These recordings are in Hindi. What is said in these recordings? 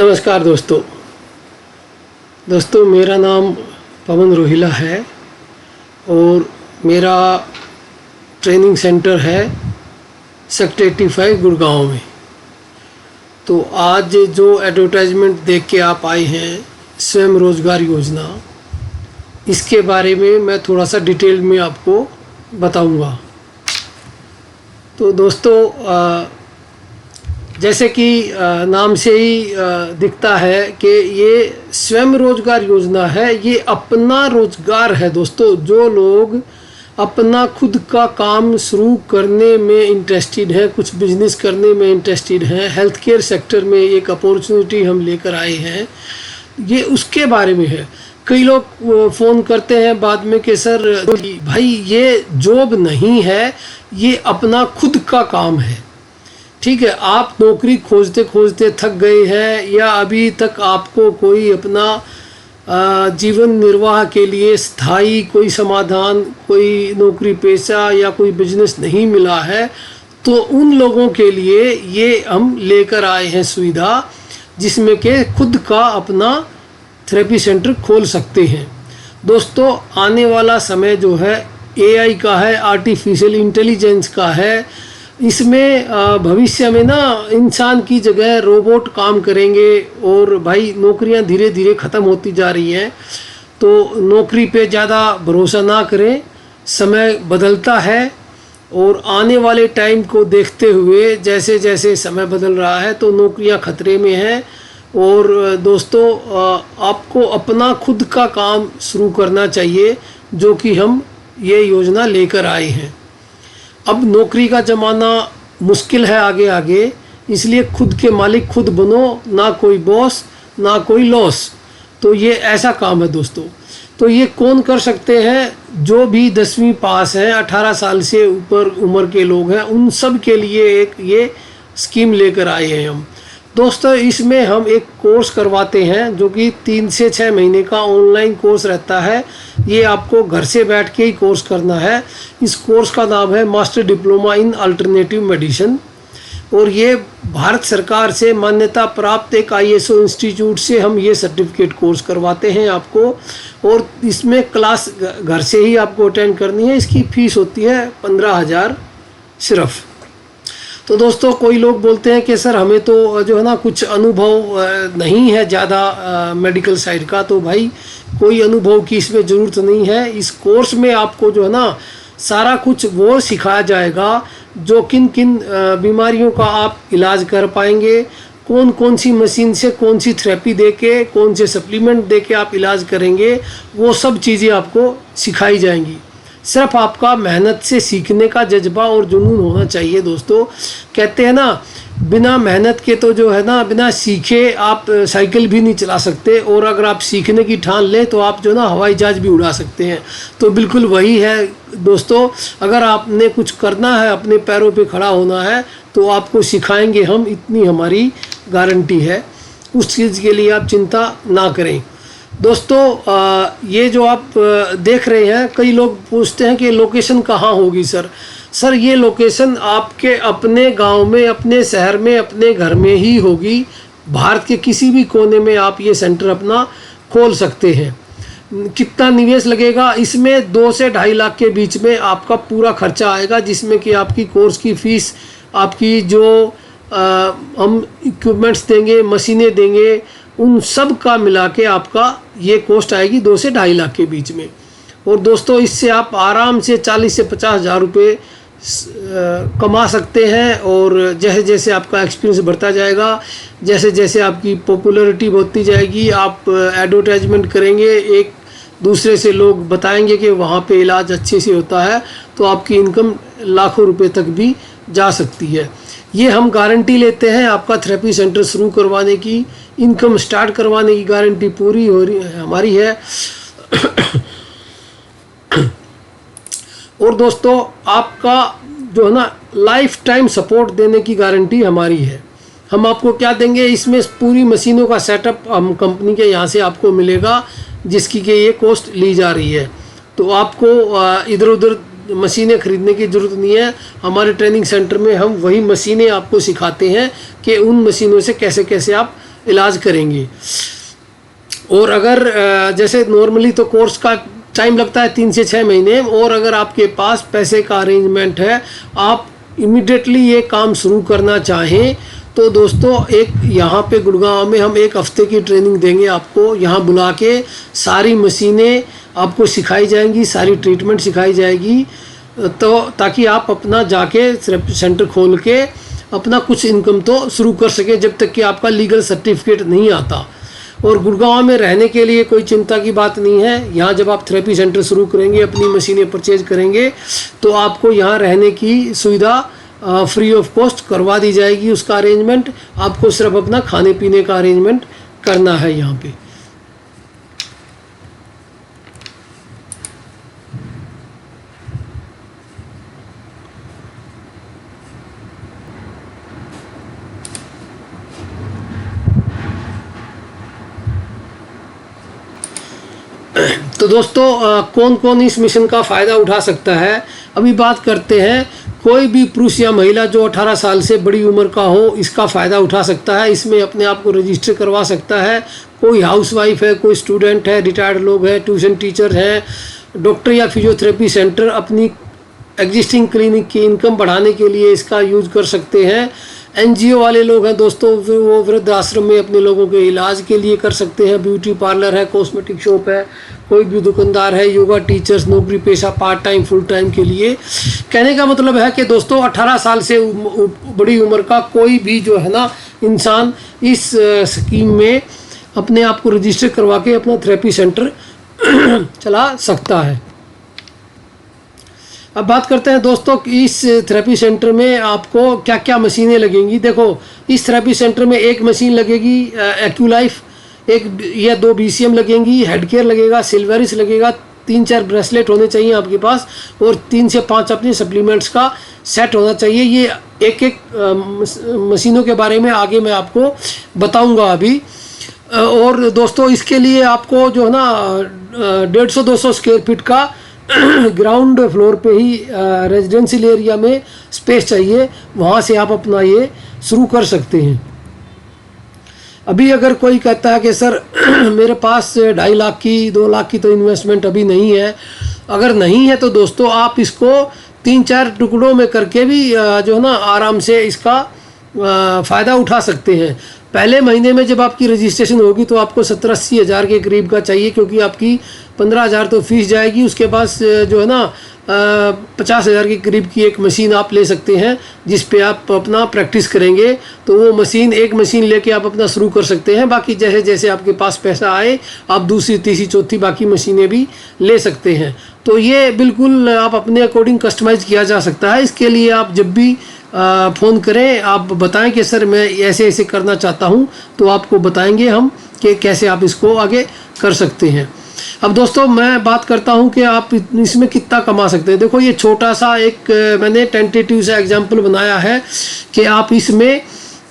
नमस्कार दोस्तों मेरा नाम पवन रोहिला है और मेरा ट्रेनिंग सेंटर है सेक्टर 85 गुड़गांव में। तो आज जो एडवर्टाइजमेंट देख के आप आए हैं स्वयं रोज़गार योजना, इसके बारे में मैं थोड़ा सा डिटेल में आपको बताऊंगा। तो दोस्तों जैसे कि नाम से ही दिखता है कि ये स्वयं रोज़गार योजना है, ये अपना रोज़गार है दोस्तों। जो लोग अपना खुद का काम शुरू करने में इंटरेस्टेड हैं, कुछ बिजनेस करने में इंटरेस्टेड हैं, हेल्थ केयर सेक्टर में एक अपॉर्चुनिटी हम लेकर आए हैं, ये उसके बारे में है। कई लोग फ़ोन करते हैं बाद में कि सर भाई ये जॉब नहीं है, ये अपना खुद का काम है। ठीक है, आप नौकरी खोजते खोजते थक गए हैं या अभी तक आपको कोई अपना जीवन निर्वाह के लिए स्थायी कोई समाधान, कोई नौकरी पेशा या कोई बिजनेस नहीं मिला है, तो उन लोगों के लिए ये हम लेकर आए हैं सुविधा, जिसमें कि खुद का अपना थेरेपी सेंटर खोल सकते हैं। दोस्तों आने वाला समय जो है AI का है, आर्टिफिशियल इंटेलिजेंस का है। इसमें भविष्य में ना इंसान की जगह रोबोट काम करेंगे और भाई नौकरियां धीरे धीरे ख़त्म होती जा रही हैं। तो नौकरी पे ज़्यादा भरोसा ना करें, समय बदलता है और आने वाले टाइम को देखते हुए जैसे जैसे समय बदल रहा है तो नौकरियां खतरे में हैं। और दोस्तों आपको अपना खुद का काम शुरू करना चाहिए, जो कि हम ये योजना लेकर आए हैं। अब नौकरी का ज़माना मुश्किल है आगे, इसलिए खुद के मालिक खुद बनो, ना कोई बॉस ना कोई लॉस। तो ये ऐसा काम है दोस्तों। तो ये कौन कर सकते हैं? जो भी 10वीं पास हैं, 18 साल से ऊपर उम्र के लोग हैं, उन सब के लिए एक ये स्कीम लेकर आए हैं हम। दोस्तों इसमें हम एक कोर्स करवाते हैं जो कि 3 से 6 महीने का ऑनलाइन कोर्स रहता है। ये आपको घर से बैठ के ही कोर्स करना है। इस कोर्स का नाम है master diploma in alternative medicine और ये भारत सरकार से मान्यता प्राप्त एक ISO इंस्टीट्यूट से हम ये सर्टिफिकेट कोर्स करवाते हैं आपको। और इसमें क्लास घर से ही आपको अटेंड करनी है। इसकी फ़ीस होती है 15,000 सिर्फ। तो दोस्तों कोई लोग बोलते हैं कि सर हमें तो जो है ना कुछ अनुभव नहीं है ज़्यादा मेडिकल साइड का। तो भाई कोई अनुभव की इसमें ज़रूरत नहीं है। इस कोर्स में आपको जो है ना सारा कुछ वो सिखाया जाएगा जो किन किन बीमारियों का आप इलाज कर पाएंगे, कौन कौन सी मशीन से कौन सी थेरेपी दे के, कौन से सप्लीमेंट दे के आप इलाज करेंगे, वो सब चीज़ें आपको सिखाई जाएंगी। सिर्फ आपका मेहनत से सीखने का जज्बा और जुनून होना चाहिए दोस्तों। कहते हैं ना बिना मेहनत के तो जो है ना, बिना सीखे आप साइकिल भी नहीं चला सकते, और अगर आप सीखने की ठान लें तो आप जो ना हवाई जहाज भी उड़ा सकते हैं। तो बिल्कुल वही है दोस्तों। अगर आपने कुछ करना है, अपने पैरों पे खड़ा होना है, तो आपको सिखाएंगे हम, इतनी हमारी गारंटी है। उस चीज़ के लिए आप चिंता ना करें। दोस्तों ये जो आप देख रहे हैं, कई लोग पूछते हैं कि लोकेशन कहाँ होगी सर ये लोकेशन आपके अपने गांव में, अपने शहर में, अपने घर में ही होगी। भारत के किसी भी कोने में आप ये सेंटर अपना खोल सकते हैं। कितना निवेश लगेगा? इसमें 2 से 2.5 लाख के बीच में आपका पूरा खर्चा आएगा, जिसमें कि आपकी कोर्स की फ़ीस, आपकी जो हम इक्विपमेंट्स देंगे, मशीनें देंगे, उन सब का मिला के आपका ये कॉस्ट आएगी 2 से 2.5 लाख के बीच में। और दोस्तों इससे आप आराम से 40 से 50 हज़ार रुपये कमा सकते हैं। और जैसे जैसे आपका एक्सपीरियंस बढ़ता जाएगा, जैसे जैसे आपकी पॉपुलैरिटी बढ़ती जाएगी, आप एडवर्टाइजमेंट करेंगे, एक दूसरे से लोग बताएंगे कि वहाँ पे इलाज अच्छे से होता है, तो आपकी इनकम लाखों रुपए तक भी जा सकती है। ये हम गारंटी लेते हैं। आपका थेरेपी सेंटर शुरू करवाने की, इनकम स्टार्ट करवाने की गारंटी पूरी हो रही हमारी है। और दोस्तों आपका जो है ना लाइफ टाइम सपोर्ट देने की गारंटी हमारी है। हम आपको क्या देंगे? इसमें पूरी मशीनों का सेटअप हम कंपनी के यहाँ से आपको मिलेगा, जिसकी कि ये कॉस्ट ली जा रही है। तो आपको इधर उधर मशीनें ख़रीदने की ज़रूरत नहीं है। हमारे ट्रेनिंग सेंटर में हम वही मशीनें आपको सिखाते हैं कि उन मशीनों से कैसे कैसे आप इलाज करेंगे। और अगर जैसे नॉर्मली तो कोर्स का टाइम लगता है 3 से 6 महीने, और अगर आपके पास पैसे का अरेंजमेंट है, आप इमिडिएटली ये काम शुरू करना चाहें तो दोस्तों एक यहाँ पे गुड़गांव में हम 1 हफ्ते की ट्रेनिंग देंगे आपको। यहाँ बुला के सारी मशीनें आपको सिखाई जाएंगी, सारी ट्रीटमेंट सिखाई जाएगी, तो ताकि आप अपना जाके सेंटर खोल के अपना कुछ इनकम तो शुरू कर सके जब तक कि आपका लीगल सर्टिफिकेट नहीं आता। और गुड़गांव में रहने के लिए कोई चिंता की बात नहीं है। यहाँ जब आप थेरेपी सेंटर शुरू करेंगे, अपनी मशीनें परचेज करेंगे, तो आपको यहाँ रहने की सुविधा फ्री ऑफ कॉस्ट करवा दी जाएगी। उसका अरेंजमेंट आपको सिर्फ अपना खाने पीने का अरेंजमेंट करना है यहाँ पे। तो दोस्तों कौन कौन इस मिशन का फ़ायदा उठा सकता है, अभी बात करते हैं। कोई भी पुरुष या महिला जो 18 साल से बड़ी उम्र का हो, इसका फ़ायदा उठा सकता है। इसमें अपने आप को रजिस्टर करवा सकता है। कोई हाउसवाइफ है, कोई स्टूडेंट है, रिटायर्ड लोग हैं, ट्यूशन टीचर हैं, डॉक्टर या फिजियोथेरेपी सेंटर अपनी एग्जिस्टिंग क्लिनिक की इनकम बढ़ाने के लिए इसका यूज कर सकते हैं। एनजीओ वाले लोग हैं दोस्तों, वो वृद्ध आश्रम में अपने लोगों के इलाज के लिए कर सकते हैं। ब्यूटी पार्लर है, कॉस्मेटिक शॉप है, कोई भी दुकानदार है, योगा टीचर्स, नौकरी पेशा पार्ट टाइम फुल टाइम के लिए। कहने का मतलब है कि दोस्तों 18 साल से बड़ी उम्र का कोई भी जो है ना इंसान इस स्कीम में अपने आप को रजिस्टर करवा के अपना थेरेपी सेंटर चला सकता है। अब बात करते हैं दोस्तों कि इस थेरेपी सेंटर में आपको क्या क्या मशीनें लगेंगी। देखो, इस थेरेपी सेंटर में एक मशीन लगेगी एक्यूलाइफ, एक या 2 BCM लगेंगी, हेड केयर लगेगा, सिल्वरिस लगेगा, 3-4 ब्रेसलेट होने चाहिए आपके पास, और 3 से 5 अपने सप्लीमेंट्स का सेट होना चाहिए। ये एक एक मशीनों के बारे में आगे मैं आपको बताऊंगा अभी। और दोस्तों इसके लिए आपको जो है ना 150-200 स्क्वायर फीट का ग्राउंड फ्लोर पे ही रेजिडेंशियल एरिया में स्पेस चाहिए, वहाँ से आप अपना ये शुरू कर सकते हैं। अभी अगर कोई कहता है कि सर मेरे पास 2.5 लाख की 2 लाख की तो इन्वेस्टमेंट अभी नहीं है, अगर नहीं है तो दोस्तों आप इसको 3-4 टुकड़ों में करके भी जो है ना आराम से इसका फ़ायदा उठा सकते हैं। पहले महीने में जब आपकी रजिस्ट्रेशन होगी तो आपको 70-80 हज़ार के करीब का चाहिए, क्योंकि आपकी 15 हज़ार तो फीस जाएगी। उसके बाद जो है ना 50 हज़ार के करीब की एक मशीन आप ले सकते हैं, जिस पे आप अपना प्रैक्टिस करेंगे। तो वो मशीन, एक मशीन लेके आप अपना शुरू कर सकते हैं। बाकी जैसे जैसे आपके पास पैसा आए आप दूसरी, तीसरी, चौथी बाकी मशीनें भी ले सकते हैं। तो ये बिल्कुल आप अपने अकॉर्डिंग कस्टमाइज़ किया जा सकता है। इसके लिए आप जब भी फ़ोन करें, आप बताएं कि सर मैं ऐसे ऐसे करना चाहता हूं, तो आपको बताएंगे हम कि कैसे आप इसको आगे कर सकते हैं। अब दोस्तों मैं बात करता हूं कि आप इसमें कितना कमा सकते हैं। देखो, ये छोटा सा एक मैंने टेंटेटिव सा एग्जांपल बनाया है कि आप इसमें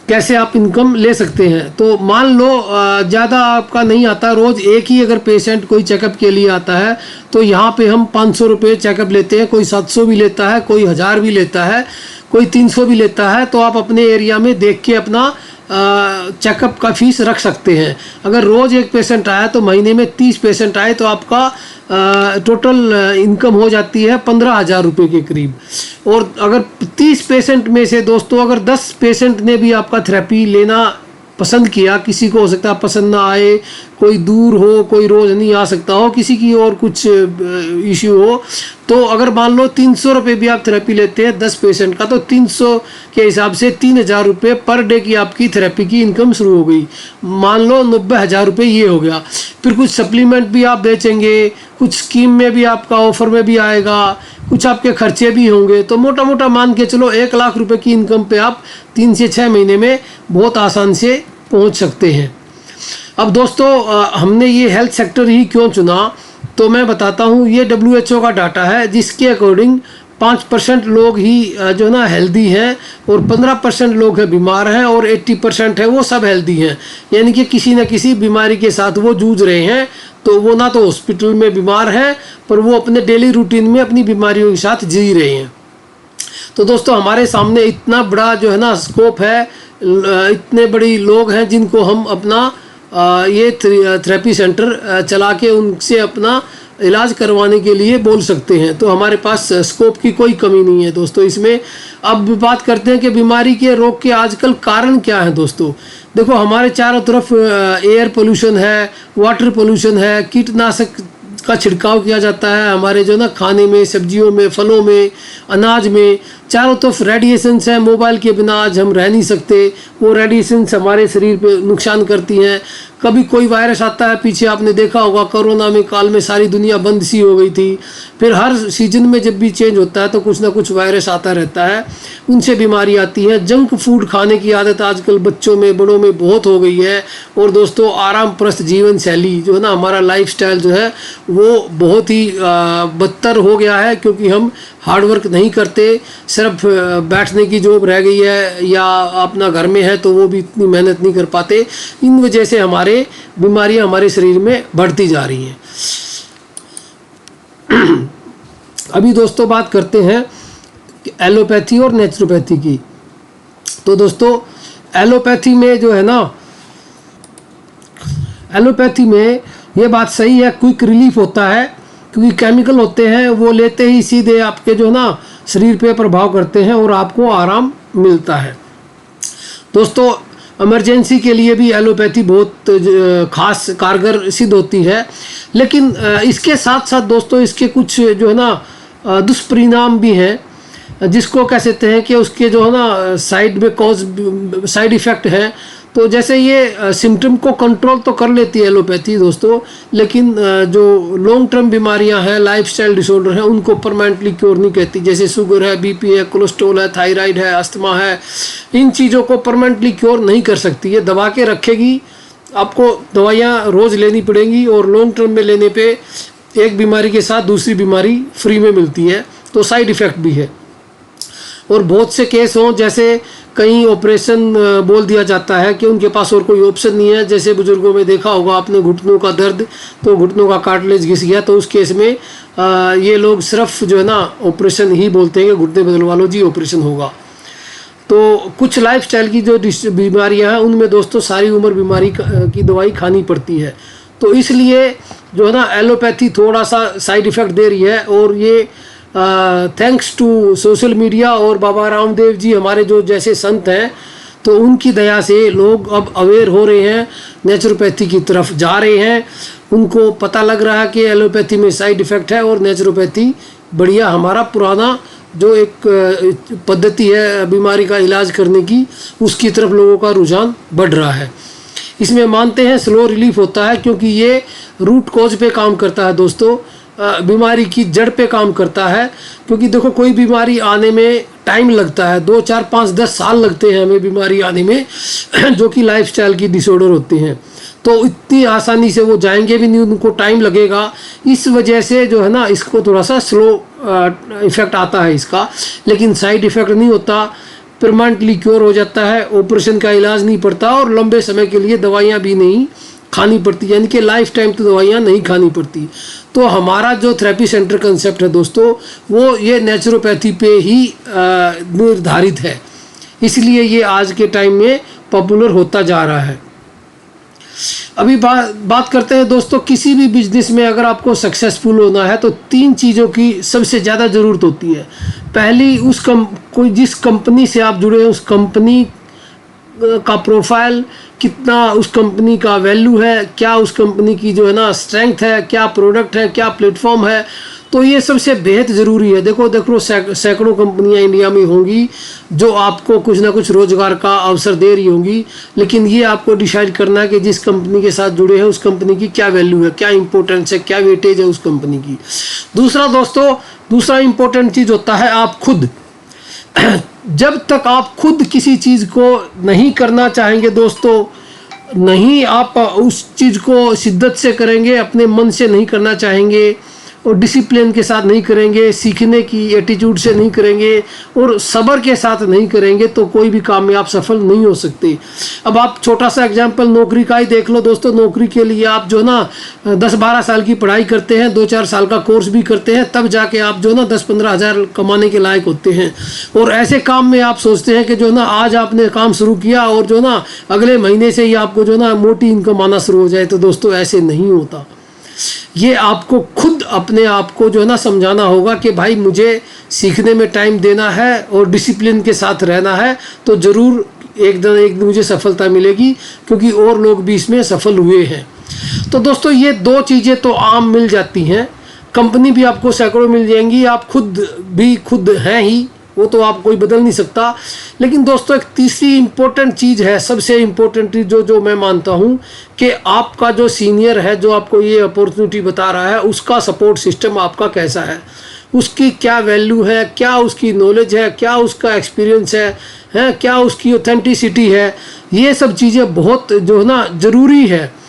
कैसे आप इनकम ले सकते हैं। तो मान लो ज़्यादा आपका नहीं आता, रोज़ एक ही अगर पेशेंट कोई चेकअप के लिए आता है तो यहाँ पे हम 500 रुपये चेकअप लेते हैं, कोई 700 भी लेता है, कोई 1000 भी लेता है, कोई 300 भी लेता है। तो आप अपने एरिया में देख के अपना चेकअप का फीस रख सकते हैं। अगर रोज़ एक पेशेंट आया तो महीने में 30 पेशेंट आए तो आपका टोटल इनकम हो जाती है 15,000 रुपये के करीब। और अगर 30 पेशेंट में से दोस्तों अगर 10 पेशेंट ने भी आपका थेरेपी लेना पसंद किया, किसी को हो सकता है पसंद ना आए, कोई दूर हो, कोई रोज़ नहीं आ सकता हो, किसी की और कुछ इश्यू हो, तो अगर मान लो 300 रुपये भी आप थेरेपी लेते हैं 10 पेशेंट का, तो 300 के हिसाब से 3,000 रुपये पर डे की आपकी थेरेपी की इनकम शुरू हो गई। मान लो 90,000 रुपये ये हो गया। फिर कुछ सप्लीमेंट भी आप बेचेंगे, कुछ स्कीम में भी आपका ऑफर में भी आएगा, कुछ आपके खर्चे भी होंगे, तो मोटा मोटा मान के चलो 1 लाख रुपए की इनकम पे आप 3 से 6 महीने में बहुत आसान से पहुंच सकते हैं। अब दोस्तों हमने ये हेल्थ सेक्टर ही क्यों चुना, तो मैं बताता हूँ। ये WHO का डाटा है, जिसके अकॉर्डिंग 5% लोग ही जो है ना हेल्दी हैं और 15% लोग हैं बीमार हैं और 80% है वो सब हेल्दी हैं, यानी कि किसी न किसी बीमारी के साथ वो जूझ रहे हैं। तो वो ना तो हॉस्पिटल में बीमार हैं, पर वो अपने डेली रूटीन में अपनी बीमारियों के साथ जी रहे हैं। तो दोस्तों हमारे सामने इतना बड़ा जो है ना स्कोप है इतने बड़ी लोग हैं जिनको हम अपना ये थेरेपी सेंटर चला के उनसे अपना इलाज करवाने के लिए बोल सकते हैं। तो हमारे पास स्कोप की कोई कमी नहीं है दोस्तों इसमें। अब बात करते हैं कि बीमारी के रोग के आजकल कारण क्या है दोस्तों। देखो हमारे चारों तरफ एयर पोल्यूशन है, वाटर पोल्यूशन है, कीटनाशक का छिड़काव किया जाता है हमारे जो ना खाने में, सब्जियों में, फलों में, अनाज में, चारों तरफ रेडिएशंस हैं। मोबाइल के बिना आज हम रह नहीं सकते, वो रेडिएशंस हमारे शरीर पे नुकसान करती हैं। कभी कोई वायरस आता है, पीछे आपने देखा होगा कोरोना में काल में सारी दुनिया बंद सी हो गई थी। फिर हर सीजन में जब भी चेंज होता है तो कुछ ना कुछ वायरस आता रहता है, उनसे बीमारी आती है। जंक फूड खाने की आदत आजकल बच्चों में, बड़ों में बहुत हो गई है। और दोस्तों आराम प्रस्त जीवन शैली जो है ना, हमारा लाइफस्टाइल जो है वो बहुत ही बदतर हो गया है, क्योंकि हम हार्ड वर्क नहीं करते, सिर्फ बैठने की जॉब रह गई है या अपना घर में है तो वो भी इतनी मेहनत नहीं कर पाते। इन वजह से हमारे बीमारियां हमारे शरीर में बढ़ती जा रही हैं। अभी दोस्तों बात करते हैं एलोपैथी और नेचुरोपैथी की। तो दोस्तों एलोपैथी में जो है ना, एलोपैथी में ये बात सही है, क्विक रिलीफ होता है, क्योंकि केमिकल होते हैं वो लेते ही सीधे आपके जो है ना शरीर पे प्रभाव करते हैं और आपको आराम मिलता है। दोस्तों इमरजेंसी के लिए भी एलोपैथी बहुत खास कारगर सिद्ध होती है, लेकिन इसके साथ साथ दोस्तों इसके कुछ जो है ना दुष्परिणाम भी हैं, जिसको कह सकते हैं कि उसके जो है ना साइड इफ़ेक्ट हैं। तो जैसे ये सिम्टम को कंट्रोल तो कर लेती है एलोपैथी दोस्तों, लेकिन जो लॉन्ग टर्म बीमारियां हैं, लाइफस्टाइल डिसऑर्डर हैं, उनको परमानेंटली क्योर नहीं कहती। जैसे शुगर है, बीपी है, कोलेस्ट्रॉल है, थायराइड है, अस्थमा है, इन चीज़ों को परमानेंटली क्योर नहीं कर सकती। ये दबा के रखेगी, आपको दवाइयाँ रोज़ लेनी पड़ेंगी और लॉन्ग टर्म में लेने पे एक बीमारी के साथ दूसरी बीमारी फ्री में मिलती है। तो साइड इफ़ेक्ट भी है। और बहुत से केस हों, जैसे कहीं ऑपरेशन बोल दिया जाता है कि उनके पास और कोई ऑप्शन नहीं है। जैसे बुजुर्गों में देखा होगा आपने, घुटनों का दर्द, तो घुटनों का कार्टिलेज घिस गया, तो उस केस में ये लोग सिर्फ जो है ना ऑपरेशन ही बोलते हैं कि घुटने बदलवा लो जी, ऑपरेशन होगा। तो कुछ लाइफस्टाइल की जो बीमारियां हैं उनमें दोस्तों सारी उम्र बीमारी की दवाई खानी पड़ती है। तो इसलिए जो है ना एलोपैथी थोड़ा सा साइड इफ़ेक्ट दे रही है। और ये थैंक्स टू सोशल मीडिया और बाबा रामदेव जी हमारे जो जैसे संत हैं, तो उनकी दया से लोग अब अवेयर हो रहे हैं, नेचुरोपैथी की तरफ जा रहे हैं। उनको पता लग रहा है कि एलोपैथी में साइड इफ़ेक्ट है और नेचुरोपैथी बढ़िया हमारा पुराना जो एक पद्धति है बीमारी का इलाज करने की, उसकी तरफ लोगों का रुझान बढ़ रहा है। इसमें मानते हैं स्लो रिलीफ होता है, क्योंकि ये रूट कॉज पे काम करता है दोस्तों, बीमारी की जड़ पे काम करता है। क्योंकि देखो कोई बीमारी आने में टाइम लगता है, 2, 4, 5, 10 साल लगते हैं हमें बीमारी आने में, जो कि लाइफस्टाइल की डिसऑर्डर होते हैं। तो इतनी आसानी से वो जाएंगे भी नहीं, उनको टाइम लगेगा। इस वजह से जो है ना इसको थोड़ा सा स्लो इफ़ेक्ट आता है इसका, लेकिन साइड इफ़ेक्ट नहीं होता, परमानेंटली क्योर हो जाता है, ऑपरेशन का इलाज नहीं पड़ता और लंबे समय के लिए दवाइयाँ भी नहीं खानी पड़ती, यानी कि लाइफ टाइम तो दवाइयाँ नहीं खानी पड़ती। तो हमारा जो थेरेपी सेंटर कंसेप्ट है दोस्तों, वो ये नेचुरोपैथी पे ही निर्धारित है, इसलिए ये आज के टाइम में पॉपुलर होता जा रहा है। अभी बात करते हैं दोस्तों, किसी भी बिजनेस में अगर आपको सक्सेसफुल होना है तो 3 चीज़ों की सबसे ज़्यादा ज़रूरत होती है। पहली, कोई जिस कंपनी से आप जुड़े हैं उस कंपनी का प्रोफाइल कितना, उस कंपनी का वैल्यू है, क्या उस कंपनी की जो है ना स्ट्रेंथ है, क्या प्रोडक्ट है, क्या प्लेटफॉर्म है। तो ये सबसे बेहद ज़रूरी है। देखो सैकड़ों कंपनियां इंडिया में होंगी जो आपको कुछ ना कुछ रोज़गार का अवसर दे रही होंगी, लेकिन ये आपको डिसाइड करना है कि जिस कंपनी के साथ जुड़े हैं उस कंपनी की क्या वैल्यू है, क्या इंपॉर्टेंस है, क्या वेटेज है उस कंपनी की। दूसरा दोस्तों, दूसरा इम्पोर्टेंट चीज़ होता है आप खुद। जब तक आप खुद किसी चीज़ को नहीं करना चाहेंगे दोस्तों, नहीं आप उस चीज़ को शिद्दत से करेंगे, अपने मन से नहीं करना चाहेंगे, और डिसिप्लिन के साथ नहीं करेंगे, सीखने की एटीट्यूड से नहीं करेंगे और सब्र के साथ नहीं करेंगे तो कोई भी काम में आप सफल नहीं हो सकते। अब आप छोटा सा एग्जांपल नौकरी का ही देख लो दोस्तों। नौकरी के लिए आप जो ना 10-12 साल की पढ़ाई करते हैं, 2-4 साल का कोर्स भी करते हैं, तब जाके आप जो ना 10-15 हज़ार कमाने के लायक होते हैं। और ऐसे काम में आप सोचते हैं कि जो ना आज आपने काम शुरू किया और जो ना अगले महीने से ही आपको जो ना मोटी इनकम आना शुरू हो जाए, तो दोस्तों ऐसे नहीं होता। ये आपको खुद अपने आप को जो है ना समझाना होगा कि भाई मुझे सीखने में टाइम देना है और डिसिप्लिन के साथ रहना है, तो ज़रूर एक दिन मुझे सफलता मिलेगी, क्योंकि और लोग भी इसमें सफल हुए हैं। तो दोस्तों ये 2 चीज़ें तो आम मिल जाती हैं। कंपनी भी आपको सैकड़ों मिल जाएंगी, आप खुद हैं ही, वो तो आप कोई बदल नहीं सकता। लेकिन दोस्तों एक तीसरी इम्पोर्टेंट चीज़ है, सबसे इम्पोर्टेंट चीज़ जो मैं मानता हूँ कि आपका जो सीनियर है, जो आपको ये अपॉर्चुनिटी बता रहा है, उसका सपोर्ट सिस्टम आपका कैसा है, उसकी क्या वैल्यू है, क्या उसकी नॉलेज है, क्या उसका एक्सपीरियंस है, क्या उसकी ऑथेंटिसिटी है। ये सब चीज़ें बहुत जो है ना ज़रूरी है।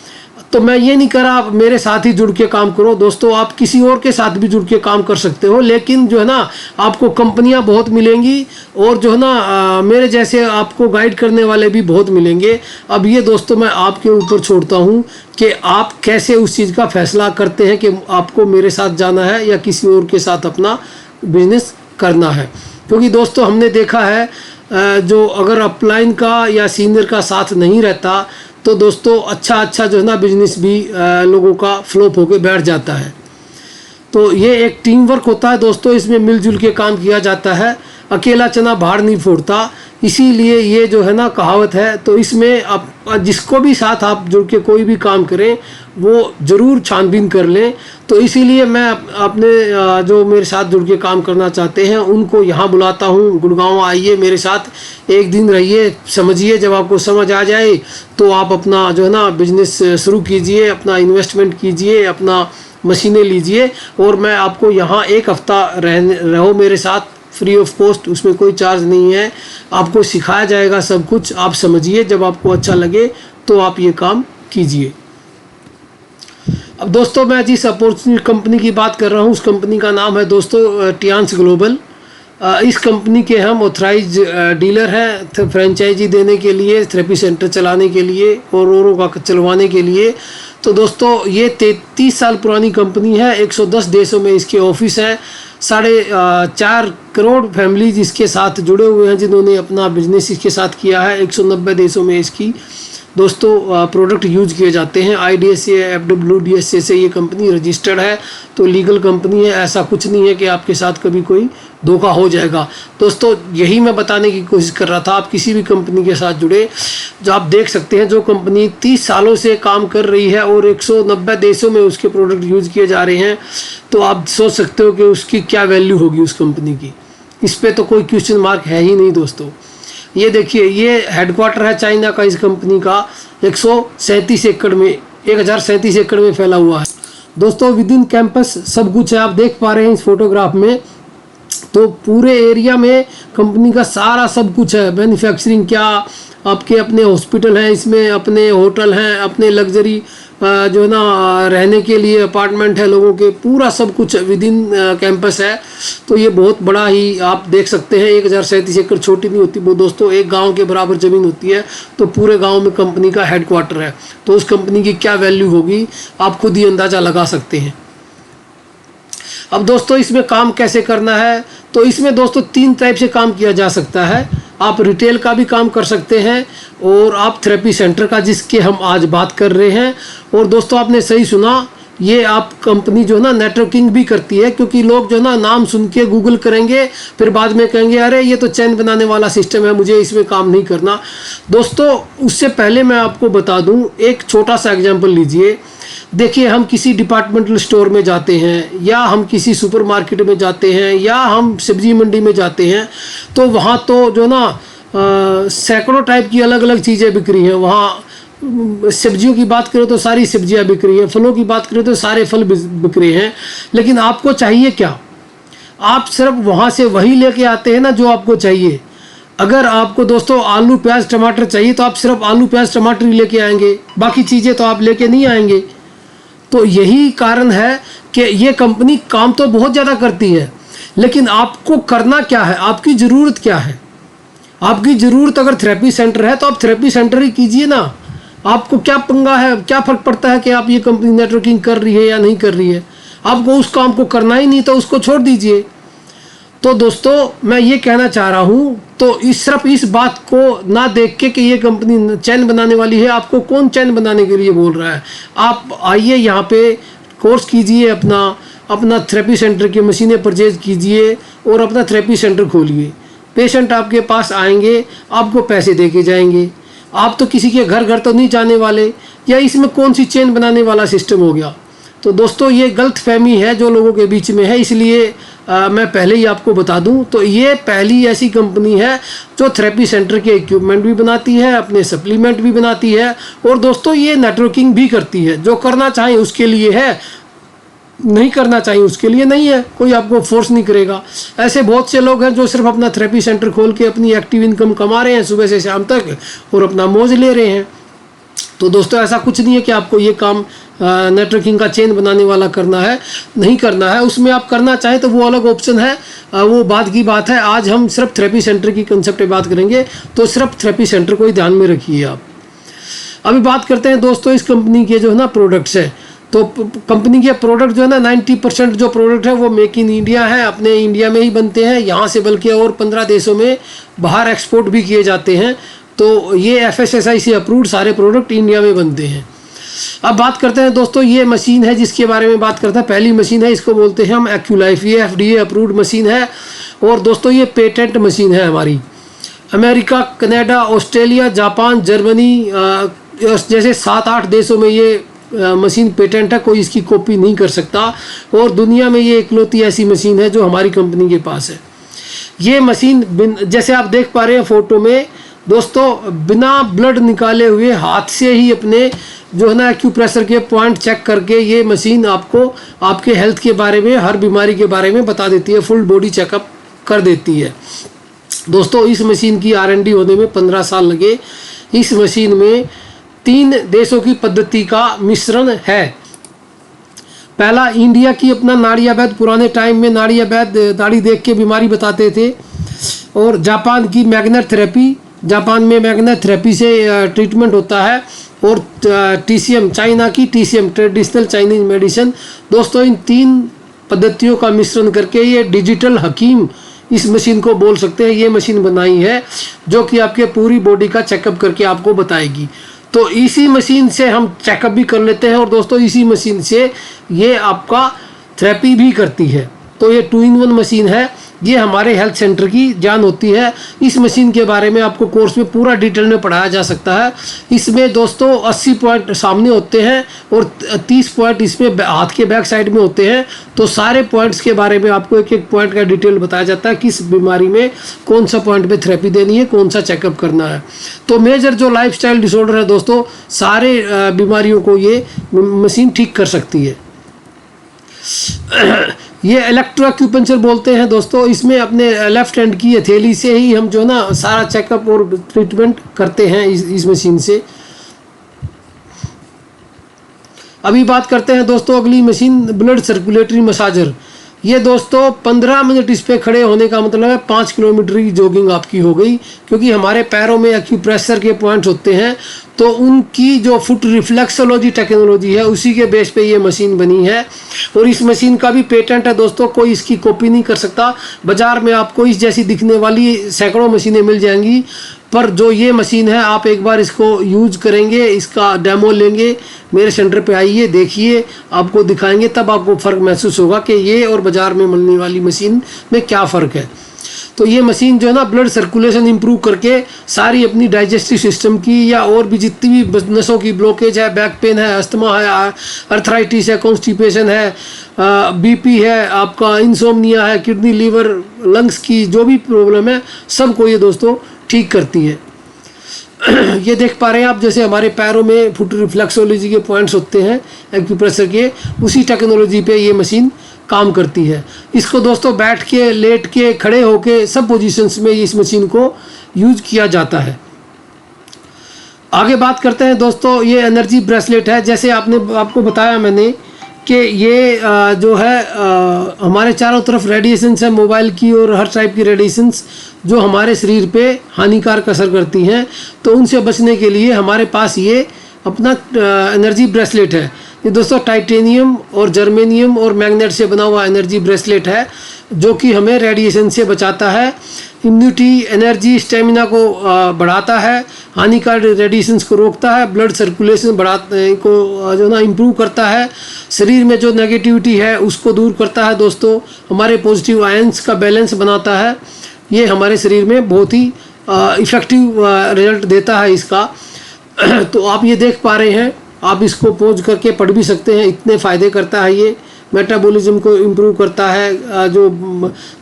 तो मैं ये नहीं कह रहा आप मेरे साथ ही जुड़ के काम करो दोस्तों, आप किसी और के साथ भी जुड़ के काम कर सकते हो, लेकिन जो है ना आपको कंपनियां बहुत मिलेंगी और जो है ना मेरे जैसे आपको गाइड करने वाले भी बहुत मिलेंगे। अब ये दोस्तों मैं आपके ऊपर छोड़ता हूँ कि आप कैसे उस चीज़ का फैसला करते हैं कि आपको मेरे साथ जाना है या किसी और के साथ अपना बिजनेस करना है। क्योंकि दोस्तों हमने देखा है जो अगर अपलाइन का या सीनियर का साथ नहीं रहता तो दोस्तों अच्छा जो है ना बिजनेस भी लोगों का फ्लॉप होके बैठ जाता है। तो ये एक टीम वर्क होता है दोस्तों, इसमें मिलजुल के काम किया जाता है, अकेला चना बाहर नहीं फोड़ता। इसीलिए ये जो है ना कहावत है। तो इसमें आप जिसको भी साथ आप जुड़ के कोई भी काम करें वो ज़रूर छानबीन कर लें। तो इसीलिए मैं अपने जो मेरे साथ जुड़ के काम करना चाहते हैं उनको यहाँ बुलाता हूँ, गुड़गांव आइए, मेरे साथ एक दिन रहिए, समझिए। जब आपको समझ आ जाए तो आप अपना जो है ना बिजनेस शुरू कीजिए, अपना इन्वेस्टमेंट कीजिए, अपना मशीनें लीजिए और मैं आपको यहाँ 1 हफ्ता रहो मेरे साथ फ्री ऑफ कॉस्ट, उसमें कोई चार्ज नहीं है। आपको सिखाया जाएगा सब कुछ, आप समझिए, जब आपको अच्छा लगे तो आप ये काम कीजिए। अब दोस्तों मैं जिस अपॉर्चुनिटी कंपनी की बात कर रहा हूँ उस कंपनी का नाम है दोस्तों टियांस ग्लोबल। इस कंपनी के हम ऑथराइज डीलर हैं फ्रेंचाइजी देने के लिए, थेरेपी सेंटर चलाने के लिए और औरों का चलवाने के लिए। तो दोस्तों ये 33 साल पुरानी कंपनी है, 110 देशों में इसके ऑफिस हैं, 4.5 करोड़ फैमिलीज इसके साथ जुड़े हुए हैं जिन्होंने अपना बिजनेस इसके साथ किया है। 190 देशों में इसकी दोस्तों प्रोडक्ट यूज किए जाते हैं। IDSA FWDSA से ये कंपनी रजिस्टर्ड है, तो लीगल कंपनी है। ऐसा कुछ नहीं है कि आपके साथ कभी कोई धोखा हो जाएगा। दोस्तों यही मैं बताने की कोशिश कर रहा था, आप किसी भी कंपनी के साथ जुड़े, जो आप देख सकते हैं जो कंपनी 30 सालों से काम कर रही है और 190 देशों में उसके प्रोडक्ट यूज किए जा रहे हैं, तो आप सोच सकते हो कि उसकी क्या वैल्यू होगी उस कंपनी की। इस पर तो कोई क्वेश्चन मार्क है ही नहीं दोस्तों। ये देखिए, ये हेडक्वार्टर है चाइना का इस कंपनी का, 137 एकड़ में 1037 एकड़ में फैला हुआ है दोस्तों। विद इन कैंपस सब कुछ है, आप देख पा रहे हैं इस फोटोग्राफ में। तो पूरे एरिया में कंपनी का सारा सब कुछ है, मैन्युफैक्चरिंग क्या, आपके अपने हॉस्पिटल हैं, इसमें अपने होटल हैं, अपने लग्जरी जो है ना रहने के लिए अपार्टमेंट है लोगों के, पूरा सब कुछ विद इन कैंपस है। तो ये बहुत बड़ा ही आप देख सकते हैं, 1037 एकड़ छोटी नहीं होती वो दोस्तों, एक गांव के बराबर ज़मीन होती है। तो पूरे गांव में कंपनी का हेडक्वार्टर है, तो उस कंपनी की क्या वैल्यू होगी आप खुद ही अंदाज़ा लगा सकते हैं। अब दोस्तों इसमें काम कैसे करना है, तो इसमें दोस्तों 3 टाइप से काम किया जा सकता है। आप रिटेल का भी काम कर सकते हैं और आप थेरेपी सेंटर का, जिसके हम आज बात कर रहे हैं। और दोस्तों आपने सही सुना, ये आप कंपनी जो है ना नेटवर्किंग भी करती है, क्योंकि लोग जो है ना नाम सुन के गूगल करेंगे, फिर बाद में कहेंगे अरे ये तो चैन बनाने वाला सिस्टम है, मुझे इसमें काम नहीं करना। दोस्तों उससे पहले मैं आपको बता दूं, एक छोटा सा एग्जांपल लीजिए। देखिए, हम किसी डिपार्टमेंटल स्टोर में जाते हैं या हम किसी सुपरमार्केट में जाते हैं या हम सब्जी मंडी में जाते हैं, तो वहाँ तो जो ना सैकड़ों टाइप की अलग अलग चीज़ें बिक रही हैं। वहाँ सब्जियों की बात करें तो सारी सब्जियां बिक रही हैं, फलों की बात करें तो सारे फल बिक रहे हैं। लेकिन आपको चाहिए क्या? आप सिर्फ वहाँ से वही लेके आते हैं ना जो आपको चाहिए। अगर आपको दोस्तों आलू प्याज टमाटर चाहिए तो आप सिर्फ आलू प्याज टमाटर ही लेके आएंगे, बाकी चीज़ें तो आप लेके नहीं आएंगे। तो यही कारण है कि ये कंपनी काम तो बहुत ज़्यादा करती है, लेकिन आपको करना क्या है, आपकी ज़रूरत क्या है। आपकी ज़रूरत अगर थेरेपी सेंटर है तो आप थेरेपी सेंटर ही कीजिए ना। आपको क्या पंगा है, क्या फ़र्क पड़ता है कि आप ये कंपनी नेटवर्किंग कर रही है या नहीं कर रही है। आपको उस काम को करना ही नहीं तो उसको छोड़ दीजिए। तो दोस्तों मैं ये कहना चाह रहा हूँ, तो सिर्फ इस बात को ना देख के कि ये कंपनी चैन बनाने वाली है, आपको कौन चैन बनाने के लिए बोल रहा है। आप आइए यहाँ पे कोर्स कीजिए, अपना थेरेपी सेंटर की मशीनें परचेज कीजिए और अपना थेरेपी सेंटर खोलिए। पेशेंट आपके पास आएंगे, आपको पैसे दे के जाएंगे। आप तो किसी के घर घर तो नहीं जाने वाले, या इसमें कौन सी चेन बनाने वाला सिस्टम हो गया। तो दोस्तों ये गलत फहमी है जो लोगों के बीच में है, इसलिए मैं पहले ही आपको बता दूं। तो ये पहली ऐसी कंपनी है जो थेरेपी सेंटर के इक्विपमेंट भी बनाती है, अपने सप्लीमेंट भी बनाती है, और दोस्तों ये नेटवर्किंग भी करती है। जो करना चाहें उसके लिए है, नहीं करना चाहिए उसके लिए नहीं है, कोई आपको फोर्स नहीं करेगा। ऐसे बहुत से लोग हैं जो सिर्फ अपना थेरेपी सेंटर खोल के अपनी एक्टिव इनकम कमा रहे हैं सुबह से शाम तक और अपना मौज ले रहे हैं। तो दोस्तों ऐसा कुछ नहीं है कि आपको ये काम नेटवर्किंग का चेन बनाने वाला करना है, नहीं करना है। उसमें आप करना चाहें तो वो अलग ऑप्शन है, वो बात की बात है। आज हम सिर्फ थेरेपी सेंटर की कंसेप्ट पे बात करेंगे, तो सिर्फ थेरेपी सेंटर को ही ध्यान में रखिए आप। अभी बात करते हैं दोस्तों इस कंपनी के जो है ना प्रोडक्ट्स है। तो कंपनी के प्रोडक्ट जो है ना 90% जो प्रोडक्ट है वो मेक इन इंडिया है, अपने इंडिया में ही बनते हैं यहाँ से, बल्कि और 15 देशों में बाहर एक्सपोर्ट भी किए जाते हैं। तो ये FSSAI से अप्रूव्ड सारे प्रोडक्ट इंडिया में बनते हैं। अब बात करते हैं दोस्तों, ये मशीन है जिसके बारे में बात करते हैं। पहली मशीन है, इसको बोलते हैं हम एक्यूलाइफ। ये FDA अप्रूव्ड मशीन है, और दोस्तों ये पेटेंट मशीन है हमारी। America, Canada, Australia, Japan, Germany जैसे 7-8 देशों में ये मशीन पेटेंट है, कोई इसकी कॉपी नहीं कर सकता। और दुनिया में ये इकलौती ऐसी मशीन है जो हमारी कंपनी के पास है। ये मशीन जैसे आप देख पा रहे हैं फोटो में दोस्तों, बिना ब्लड निकाले हुए हाथ से ही अपने जो है ना एक्यूप्रेशर के पॉइंट चेक करके ये मशीन आपको आपके हेल्थ के बारे में, हर बीमारी के बारे में बता देती है, फुल बॉडी चेकअप कर देती है। दोस्तों इस मशीन की R&D होने में 15 साल लगे। इस मशीन में 3 देशों की पद्धति का मिश्रण है। पहला इंडिया की अपना नाड़िया वैद्य, पुराने टाइम में नाड़िया वैद्य नाड़ी देख के बीमारी बताते थे। और जापान की मैग्नेट थेरेपी, जापान में मैग्नेट थेरेपी से ट्रीटमेंट होता है। और TCM, चाइना की TCM, ट्रेडिशनल चाइनीज मेडिसिन। दोस्तों इन 3 पद्धतियों का मिश्रण करके ये डिजिटल हकीम इस मशीन को बोल सकते हैं। ये मशीन बनाई है जो कि आपके पूरी बॉडी का चेकअप करके आपको बताएगी। तो इसी मशीन से हम चेकअप भी कर लेते हैं, और दोस्तों इसी मशीन से ये आपका थेरेपी भी करती है। तो ये 2-in-1 मशीन है। ये हमारे हेल्थ सेंटर की जान होती है। इस मशीन के बारे में आपको कोर्स में पूरा डिटेल में पढ़ाया जा सकता है। इसमें दोस्तों 80 पॉइंट सामने होते हैं और 30 पॉइंट इसमें हाथ के बैक साइड में होते हैं। तो सारे पॉइंट्स के बारे में आपको एक एक पॉइंट का डिटेल बताया जाता है, किस बीमारी में कौन सा पॉइंट पे थेरेपी देनी है, कौन सा चेकअप करना है। तो मेजर जो लाइफस्टाइल डिसऑर्डर है दोस्तों, सारे बीमारियों को ये मशीन ठीक कर सकती है। ये इलेक्ट्रो एक्यूपंक्चर बोलते हैं दोस्तों। इसमें अपने लेफ्ट हैंड की हथेली से ही हम जो ना सारा चेकअप और ट्रीटमेंट करते हैं इस मशीन से। अभी बात करते हैं दोस्तों अगली मशीन, ब्लड सर्कुलेटरी मसाजर। ये दोस्तों 15 मिनट इस पे खड़े होने का मतलब है 5 किलोमीटर की जॉगिंग आपकी हो गई, क्योंकि हमारे पैरों में एक्यूप्रेशर के पॉइंट्स होते हैं। तो उनकी जो फुट रिफ्लेक्सोलॉजी टेक्नोलॉजी है उसी के बेस पे ये मशीन बनी है। और इस मशीन का भी पेटेंट है दोस्तों, कोई इसकी कॉपी नहीं कर सकता। बाज़ार में आपको इस जैसी दिखने वाली सैकड़ों मशीनें मिल जाएंगी, पर जो ये मशीन है आप एक बार इसको यूज करेंगे, इसका डेमो लेंगे, मेरे सेंटर पे आइए, देखिए, आपको दिखाएंगे, तब आपको फ़र्क महसूस होगा कि ये और बाज़ार में मिलने वाली मशीन में क्या फ़र्क है। तो ये मशीन जो है ना ब्लड सर्कुलेशन इंप्रूव करके सारी अपनी डाइजेस्टिव सिस्टम की या और भी जितनी भी नसों की ब्लॉकेज है, बैक पेन है, अस्थमा है, अर्थराइटिस है, कॉन्स्टिपेशन है, BP है, आपका इंसोम्निया है, किडनी, लीवर, लंग्स की जो भी प्रॉब्लम है सबको ये दोस्तों ठीक करती है। ये देख पा रहे हैं आप, जैसे हमारे पैरों में फुट रिफ्लेक्सोलॉजी के पॉइंट्स होते हैं एक्यूप्रेशर के, उसी टेक्नोलॉजी पे ये मशीन काम करती है। इसको दोस्तों बैठ के, लेट के, खड़े होके सब पोजीशंस में इस मशीन को यूज किया जाता है। आगे बात करते हैं दोस्तों, ये एनर्जी ब्रेसलेट है। जैसे आपको बताया मैंने कि ये जो है हमारे चारों तरफ रेडिएशंस है मोबाइल की और हर टाइप की रेडिएशंस जो हमारे शरीर पे हानिकारक असर करती हैं। तो उनसे बचने के लिए हमारे पास ये अपना एनर्जी ब्रेसलेट है। ये दोस्तों टाइटेनियम और जर्मेनियम और मैग्नेट से बना हुआ एनर्जी ब्रेसलेट है जो कि हमें रेडिएशन से बचाता है, इम्यूनिटी, एनर्जी, स्टेमिना को बढ़ाता है, हानिकारक रेडिएशंस को रोकता है, ब्लड सर्कुलेशन बढ़ाने को जो ना इम्प्रूव करता है, शरीर में जो नेगेटिविटी है उसको दूर करता है दोस्तों, हमारे पॉजिटिव आयंस का बैलेंस बनाता है। ये हमारे शरीर में बहुत ही इफ़ेक्टिव रिजल्ट देता है इसका। तो आप ये देख पा रहे हैं, आप इसको पोज करके पढ़ भी सकते हैं, इतने फ़ायदे करता है ये। मेटाबॉलिज्म को इम्प्रूव करता है। जो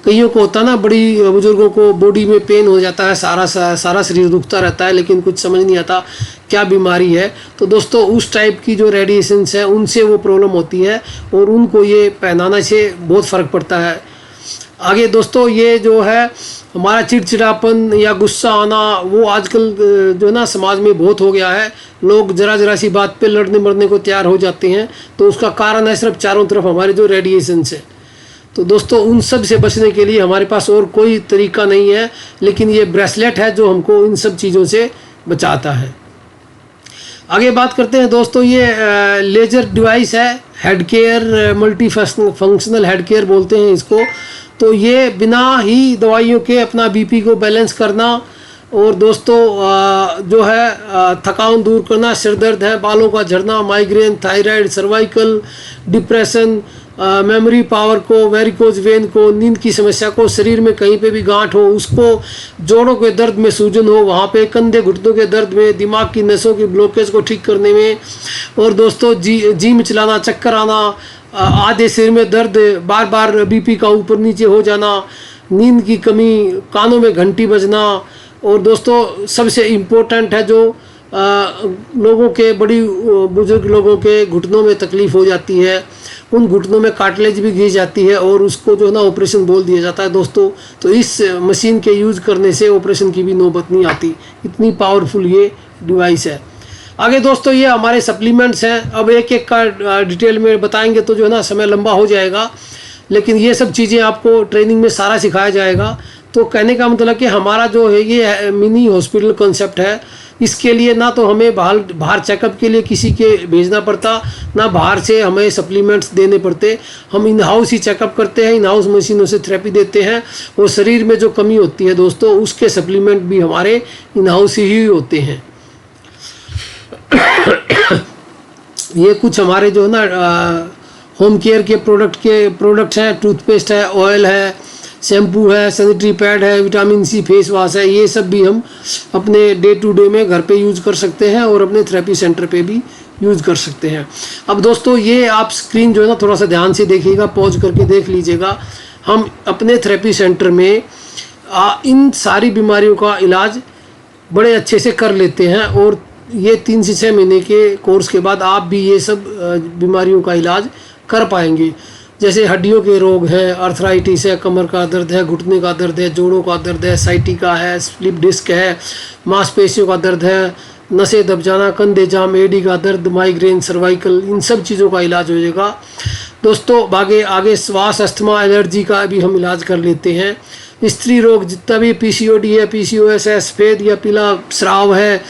कईयों को होता है ना, बड़ी बुजुर्गों को बॉडी में पेन हो जाता है, सारा शरीर दुखता रहता है लेकिन कुछ समझ नहीं आता क्या बीमारी है। तो दोस्तों उस टाइप की जो रेडिएशंस है उनसे वो प्रॉब्लम होती है और उनको ये पहनाने से बहुत फ़र्क पड़ता है। आगे दोस्तों ये जो है हमारा चिड़चिड़ापन या गुस्सा आना, वो आजकल जो है ना समाज में बहुत हो गया है। लोग जरा सी बात पे लड़ने मरने को तैयार हो जाते हैं। तो उसका कारण है सिर्फ चारों तरफ हमारे जो रेडिएशंस है। तो दोस्तों उन सब से बचने के लिए हमारे पास और कोई तरीका नहीं है, लेकिन ये ब्रेसलेट है जो हमको इन सब चीज़ों से बचाता है। आगे बात करते हैं दोस्तों, ये लेजर डिवाइस है, head care, multi functional head care बोलते हैं इसको। तो ये बिना ही दवाइयों के अपना बीपी को बैलेंस करना और दोस्तों जो है थकान दूर करना, सिर दर्द है, बालों का झड़ना, migraine, thyroid, cervical, depression, memory power को, वेरिकोज वेन को, नींद की समस्या को, शरीर में कहीं पे भी गांठ हो उसको, जोड़ों के दर्द में सूजन हो वहाँ पे, कंधे घुटनों के दर्द में, दिमाग की नसों की ब्लॉकेज को ठीक करने में, और दोस्तों जी मिचलाना, चक्कर आना, आधे सिर में दर्द, बार बार बीपी का ऊपर नीचे हो जाना, नींद की कमी, कानों में घंटी बजना, और दोस्तों सबसे इम्पोर्टेंट है जो लोगों के, बड़ी बुजुर्ग लोगों के घुटनों में तकलीफ़ हो जाती है, उन घुटनों में कार्टिलेज भी घिस जाती है और उसको जो है ना ऑपरेशन बोल दिया जाता है दोस्तों। तो इस मशीन के यूज़ करने से ऑपरेशन की भी नौबत नहीं आती, इतनी पावरफुल ये डिवाइस है। आगे दोस्तों ये हमारे सप्लीमेंट्स हैं। अब एक एक का डिटेल में बताएंगे तो जो है ना समय लंबा हो जाएगा, लेकिन ये सब चीज़ें आपको ट्रेनिंग में सारा सिखाया जाएगा। तो कहने का मतलब कि हमारा जो है ये मिनी हॉस्पिटल कॉन्सेप्ट है। इसके लिए ना तो हमें बाहर चेकअप के लिए किसी के भेजना पड़ता, ना बाहर से हमें सप्लीमेंट्स देने पड़ते। हम इन हाउस ही चेकअप करते हैं, इन हाउस मशीनों से थेरेपी देते हैं, और शरीर में जो कमी होती है दोस्तों उसके सप्लीमेंट भी हमारे इन हाउस ही होते हैं। ये कुछ हमारे जो है ना होम केयर के प्रोडक्ट्स हैं, टूथपेस्ट है, ऑयल है, शैम्पू है, सैनिटरी पैड है, विटामिन सी फेस वॉश है। ये सब भी हम अपने डे टू डे में घर पे यूज़ कर सकते हैं और अपने थेरेपी सेंटर पे भी यूज़ कर सकते हैं। अब दोस्तों ये आप स्क्रीन जो है ना थोड़ा सा ध्यान से देखिएगा, पॉज करके देख लीजिएगा। हम अपने थेरेपी सेंटर में इन सारी बीमारियों का इलाज बड़े अच्छे से कर लेते हैं, और ये 3 से 6 महीने के कोर्स के बाद आप भी ये सब बीमारियों का इलाज कर पाएंगे। जैसे हड्डियों के रोग हैं, अर्थराइटिस है, कमर का दर्द है, घुटने का दर्द है, जोड़ों का दर्द है, साइटिका है, स्लिप डिस्क है, मांसपेशियों का दर्द है, नसें दब जाना, कंधे जाम, एडी का दर्द, माइग्रेन, सर्वाइकल, इन सब चीज़ों का इलाज हो जाएगा दोस्तों। आगे श्वास, अस्थमा, एलर्जी का भी हम इलाज कर लेते हैं। स्त्री रोग जितना भी पीसीओडी है, पीसीओएस है, सफ़ेद या पीला स्राव है,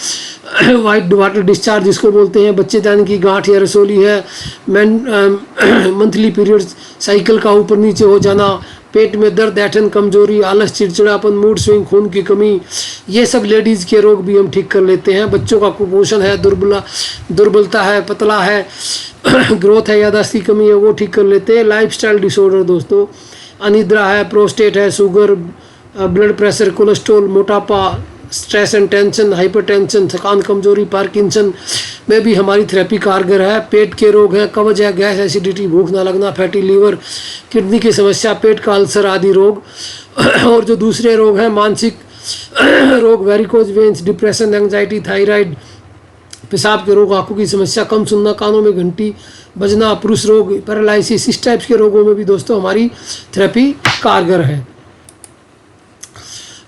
वाइट वाटर डिस्चार्ज जिसको बोलते हैं, बच्चेदानी की गांठ या रसोली है, मंथली पीरियड साइकिल का ऊपर नीचे हो जाना, पेट में दर्द, ऐठन, कमजोरी, आलस, चिड़चिड़ापन, मूड स्विंग, खून की कमी, ये सब लेडीज़ के रोग भी हम ठीक कर लेते हैं। बच्चों का कुपोषण है, दुर्बलता है, पतला है, ग्रोथ है, याददाश्त की कमी है, वो ठीक कर लेते हैं। लाइफस्टाइल डिसऑर्डर दोस्तों, अनिद्रा है, प्रोस्टेट है, शुगर, ब्लड प्रेशर, कोलेस्ट्रॉल, मोटापा, स्ट्रेस एंड टेंशन, हाइपरटेंशन, थकान, कमजोरी, पार्किंसन में भी हमारी थेरेपी कारगर है। पेट के रोग हैं, कब्ज है, गैस, एसिडिटी, भूख ना लगना, फैटी लीवर, किडनी की समस्या, पेट का अल्सर आदि रोग, और जो दूसरे रोग हैं मानसिक रोग, varicose veins, depression, anxiety, thyroid, पेशाब के रोग, आंखों की समस्या, कम सुनना, कानों में घंटी बजना, पुरुष रोग, पैरालिसिस, इस टाइप्स के रोगों में भी दोस्तों हमारी थेरेपी कारगर है।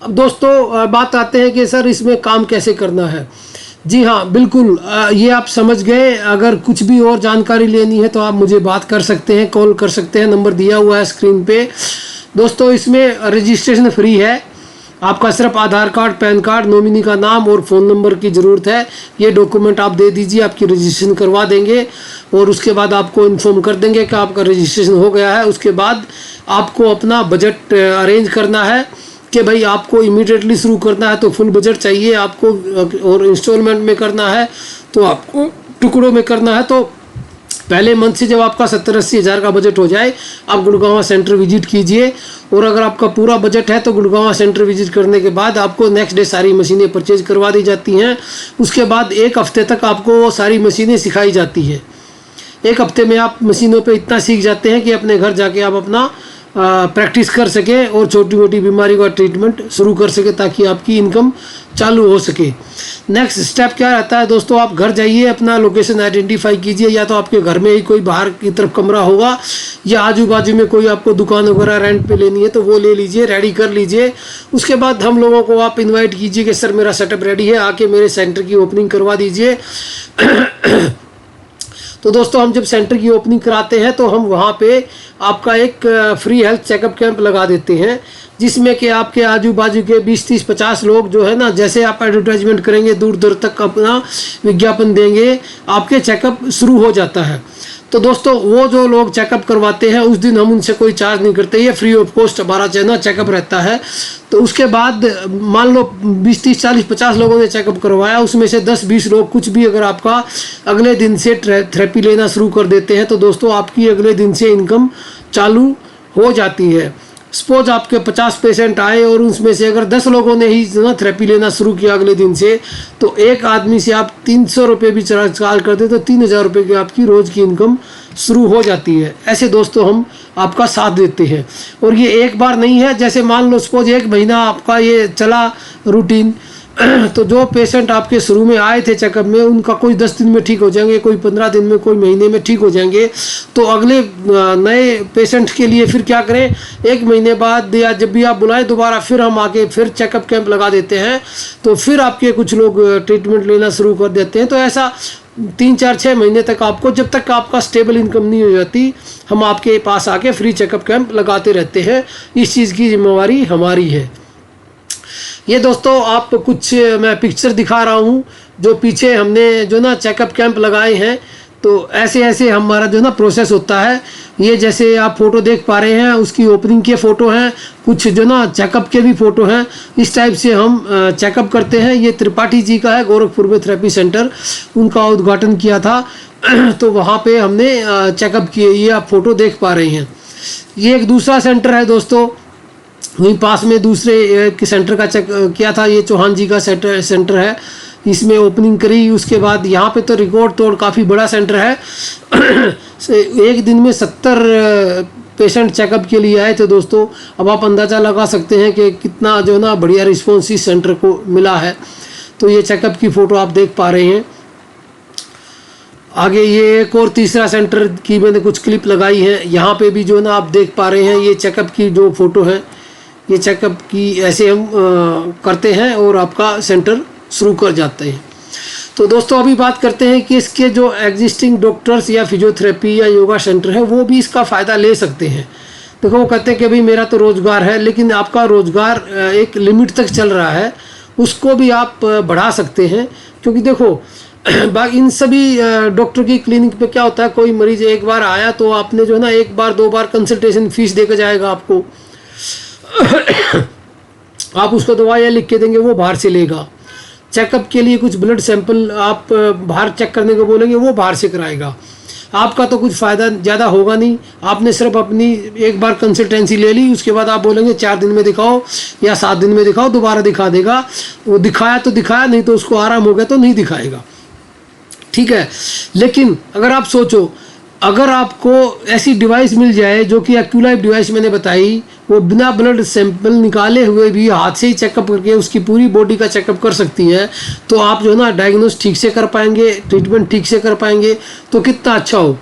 अब दोस्तों बात आते हैं कि सर इसमें काम कैसे करना है। जी हाँ, बिल्कुल। ये आप समझ गए। अगर कुछ भी और जानकारी लेनी है तो आप मुझे बात कर सकते हैं, कॉल कर सकते हैं, नंबर दिया हुआ है स्क्रीन पे। दोस्तों, इसमें रजिस्ट्रेशन फ्री है। आपका सिर्फ आधार कार्ड, पैन कार्ड, नॉमिनी का नाम और फ़ोन नंबर की ज़रूरत है। ये डॉक्यूमेंट आप दे दीजिए, आपकी रजिस्ट्रेशन करवा देंगे और उसके बाद आपको इन्फॉर्म कर देंगे कि आपका रजिस्ट्रेशन हो गया है। उसके बाद आपको अपना बजट अरेंज करना है कि भाई आपको इमीडिएटली शुरू करना है तो फुल बजट चाहिए आपको, और इंस्टॉलमेंट में करना है तो आपको टुकड़ों में करना है। तो पहले मंथ से जब आपका 70-80 हज़ार का बजट हो जाए, आप गुड़गांव सेंटर विजिट कीजिए। और अगर आपका पूरा बजट है तो गुड़गांव सेंटर विजिट करने के बाद आपको नेक्स्ट डे सारी मशीनें परचेज करवा दी जाती हैं। उसके बाद 1 हफ्ते तक आपको वो सारी मशीनें सिखाई जाती हैं। 1 हफ्ते में आप मशीनों पे इतना सीख जाते हैं कि अपने घर जाके आप अपना प्रैक्टिस कर सके और छोटी मोटी बीमारी का ट्रीटमेंट शुरू कर सके, ताकि आपकी इनकम चालू हो सके। नेक्स्ट स्टेप क्या रहता है दोस्तों, आप घर जाइए, अपना लोकेशन आइडेंटिफाई कीजिए। या तो आपके घर में ही कोई बाहर की तरफ कमरा होगा या आजू बाजू में कोई आपको दुकान वगैरह रेंट पे लेनी है तो वो ले लीजिए, रेडी कर लीजिए। उसके बाद हम लोगों को आप इन्वाइट कीजिए कि सर मेरा सेटअप रेडी है, आके मेरे सेंटर की ओपनिंग करवा दीजिए। तो दोस्तों, हम जब सेंटर की ओपनिंग कराते हैं तो हम वहाँ पे आपका एक फ्री हेल्थ चेकअप कैंप लगा देते हैं, जिसमें कि आपके आजू बाजू के 20-30-50 लोग जो है ना, जैसे आप एडवर्टाइजमेंट करेंगे, दूर दूर तक अपना विज्ञापन देंगे, आपके चेकअप शुरू हो जाता है। तो दोस्तों, वो जो लोग चेकअप करवाते हैं उस दिन हम उनसे कोई चार्ज नहीं करते, ये फ्री ऑफ कॉस्ट हमारा चैनल चेकअप रहता है। तो उसके बाद मान लो 20-30-40-50 लोगों ने चेकअप करवाया, उसमें से 10-20 लोग कुछ भी अगर आपका अगले दिन से थेरेपी लेना शुरू कर देते हैं तो दोस्तों आपकी अगले दिन से इनकम चालू हो जाती है। सपोज आपके 50 पेशेंट आए और उसमें से अगर 10 लोगों ने ही ना थेरेपी लेना शुरू किया अगले दिन से, तो एक आदमी से आप 300 रुपये भी चार्ज करते तो 3000 रुपये की आपकी रोज़ की इनकम शुरू हो जाती है। ऐसे दोस्तों हम आपका साथ देते हैं। और ये एक बार नहीं है, जैसे मान लो सपोज 1 महीना आपका ये चला रूटीन, तो जो पेशेंट आपके शुरू में आए थे चेकअप में, उनका कोई 10 दिन में ठीक हो जाएंगे, कोई 15 दिन में, कोई महीने में ठीक हो जाएंगे। तो अगले नए पेशेंट के लिए फिर क्या करें, 1 महीने बाद या जब भी आप बुलाएं दोबारा, फिर हम आके फिर चेकअप कैंप लगा देते हैं। तो फिर आपके कुछ लोग ट्रीटमेंट लेना शुरू कर देते हैं। तो ऐसा 3-4-6 महीने तक आपको, जब तक आपका स्टेबल इनकम नहीं हो जाती, हम आपके पास आके फ्री चेकअप कैंप लगाते रहते हैं। इस चीज़ की जिम्मेवारी हमारी है। ये दोस्तों आप कुछ मैं पिक्चर दिखा रहा हूँ जो पीछे हमने जो ना चेकअप कैंप लगाए हैं। तो ऐसे ऐसे हमारा जो ना प्रोसेस होता है। ये जैसे आप फ़ोटो देख पा रहे हैं, उसकी ओपनिंग के फ़ोटो हैं, कुछ जो ना चेकअप के भी फ़ोटो हैं। इस टाइप से हम चेकअप करते हैं। ये त्रिपाठी जी का है, गोरखपुर में थेरेपी सेंटर, उनका उद्घाटन किया था। तो वहाँ पे हमने चेकअप किए। ये आप फ़ोटो देख पा रहे हैं। ये एक दूसरा सेंटर है दोस्तों, वहीं पास में दूसरे के सेंटर का चेक किया था। ये चौहान जी का सेंटर है, इसमें ओपनिंग करी। उसके बाद यहाँ पे तो रिकॉर्ड तोड़ काफ़ी बड़ा सेंटर है। एक दिन में 70 पेशेंट चेकअप के लिए आए थे दोस्तों। अब आप अंदाज़ा लगा सकते हैं कि कितना जो ना बढ़िया रिस्पॉन्स इस सेंटर को मिला है। तो ये चेकअप की फ़ोटो आप देख पा रहे हैं। आगे ये एक और तीसरा सेंटर की मैंने कुछ क्लिप लगाई है। यहाँ पे भी जो ना आप देख पा रहे हैं, ये चेकअप की जो फ़ोटो है, ये चेकअप की ऐसे हम करते हैं और आपका सेंटर शुरू कर जाते हैं। तो दोस्तों अभी बात करते हैं कि इसके जो एग्जिस्टिंग डॉक्टर्स या फिजियोथेरेपी या योगा सेंटर है वो भी इसका फ़ायदा ले सकते हैं। देखो, वो कहते हैं कि भाई मेरा तो रोज़गार है, लेकिन आपका रोज़गार एक लिमिट तक चल रहा है, उसको भी आप बढ़ा सकते हैं। क्योंकि देखो इन सभी डॉक्टर की क्लिनिक पे क्या होता है, कोई मरीज एक बार आया तो आपने जो है ना 1 बार 2 बार कंसल्टेशन फीस देकर जाएगा आपको। आप उसको दवाइयाँ लिख के देंगे, वो बाहर से लेगा। चेकअप के लिए कुछ ब्लड सैंपल आप बाहर चेक करने को बोलेंगे, वो बाहर से कराएगा। आपका तो कुछ फ़ायदा ज़्यादा होगा नहीं। आपने सिर्फ अपनी 1 बार कंसल्टेंसी ले ली, उसके बाद आप बोलेंगे 4 दिन में दिखाओ या 7 दिन में दिखाओ, दोबारा दिखा देगा। वो दिखाया तो दिखाया, नहीं तो उसको आराम हो गया तो नहीं दिखाएगा। ठीक है। लेकिन अगर आप सोचो, अगर आपको ऐसी डिवाइस मिल जाए जो कि एक्यूलाइफ डिवाइस मैंने बताई, वो बिना ब्लड सैंपल निकाले हुए भी हाथ से ही चेकअप करके उसकी पूरी बॉडी का चेकअप कर सकती है, तो आप जो ना डायग्नोस ठीक से कर पाएंगे, ट्रीटमेंट ठीक से कर पाएंगे, तो कितना अच्छा हो।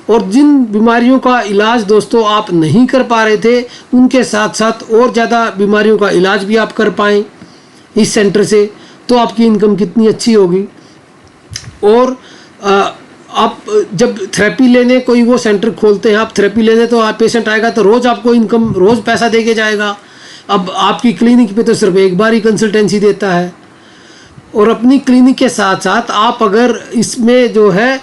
और जिन बीमारियों का इलाज दोस्तों आप नहीं कर पा रहे थे, उनके साथ साथ और ज़्यादा बीमारियों का इलाज भी आप कर पाएँ इस सेंटर से। तो आपकी इनकम कितनी अच्छी होगी। और आप जब थेरेपी लेने कोई वो सेंटर खोलते हैं, आप थेरेपी लेने, तो आप पेशेंट आएगा तो रोज़ आपको इनकम, रोज़ पैसा दे के जाएगा। अब आपकी क्लिनिक पे तो सिर्फ एक बार ही कंसल्टेंसी देता है। और अपनी क्लिनिक के साथ साथ आप अगर इसमें जो है